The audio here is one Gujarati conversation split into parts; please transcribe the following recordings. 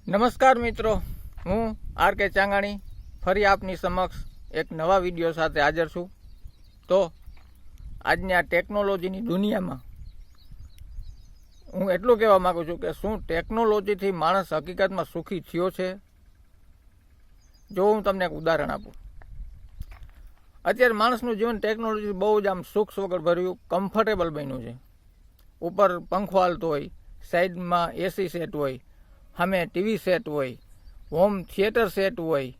નમસ્કાર મિત્રો, હું આર.કે. ચાંગાણી ફરી આપની સમક્ષ એક નવા વિડીયો સાથે હાજર છું. તો આજની આ ટેકનોલોજીની દુનિયામાં હું એટલું કહેવા માગું છું કે શું ટેકનોલોજીથી માણસ હકીકતમાં સુખી થયો છે? જો હું તમને એક ઉદાહરણ આપું. અત્યારે માણસનું જીવન ટેકનોલોજી બહુ જ આમ સુખ વગર ભર્યું, કમ્ફર્ટેબલ બન્યું છે. ઉપર પંખો હાલતો હોય, સાઈડમાં એસી સેટ હોય, સામે ટીવી સેટ હોય, હોમ થિયેટર સેટ હોય,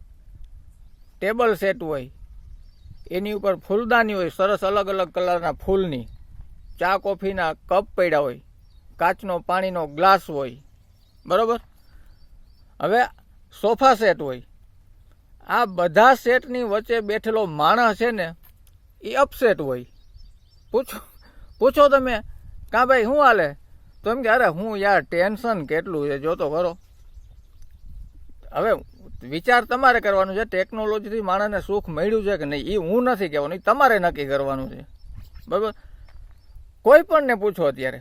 ટેબલ સેટ હોય, એની ઉપર ફૂલદાની હોય, સરસ અલગ અલગ કલરના ફૂલની, ચા કોફીના કપ પડ્યા હોય, કાચનો પાણીનો ગ્લાસ હોય, બરાબર. હવે સોફા સેટ હોય. આ બધા સેટની વચ્ચે બેઠેલો માણસ છે ને, એ અપસેટ હોય. પૂછો તમે, કાં ભાઈ શું હાલે? તો એમ કે અરે હું યાર ટેન્શન કેટલું છે જોતો ખરો. હવે વિચાર તમારે કરવાનું છે, ટેકનોલોજીથી માણસને સુખ મળ્યું છે કે નહીં, એ હું નથી કહેવાનું, એ તમારે નક્કી કરવાનું છે, બરાબર. કોઈ પણને પૂછો અત્યારે,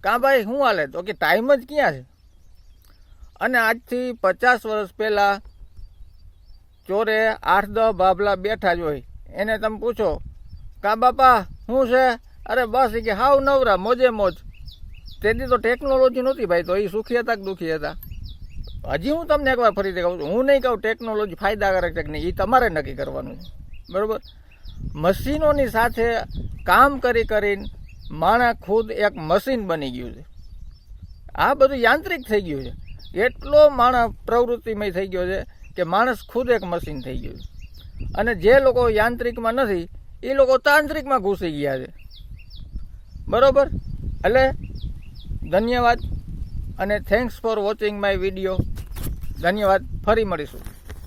કાં ભાઈ શું હાલે? તો કે ટાઈમ જ ક્યાં છે. અને આજથી 50 વર્ષ પહેલાં ચોરે 8-10 બાબલા બેઠા જ હોય, એને તમે પૂછો, કાં બાપા શું છે? અરે બસ એ કે હાવ નવરા, મોજે મોજ. તેથી તો ટેકનોલોજી નહોતી ભાઈ, તો એ સુખી હતા કે દુઃખી હતા? હજી હું તમને એકવાર ફરીથી કહું છું, હું નહીં કહું ટેકનોલોજી ફાયદાકારક છે કે નહીં, એ તમારે નક્કી કરવાનું છે, બરાબર. મશીનોની સાથે કામ કરીને માણસ ખુદ એક મશીન બની ગયું છે. આ બધું યાંત્રિક થઈ ગયું છે. એટલો માણસ પ્રવૃત્તિમય થઈ ગયો છે કે માણસ ખુદ એક મશીન થઈ ગયું છે. અને જે લોકો યાંત્રિકમાં નથી, એ લોકો તાંત્રિકમાં ઘૂસી ગયા છે, બરાબર. એટલે ધન્યવાદ અને thanks for watching my video. ધન્યવાદ. ફરી મળીશું.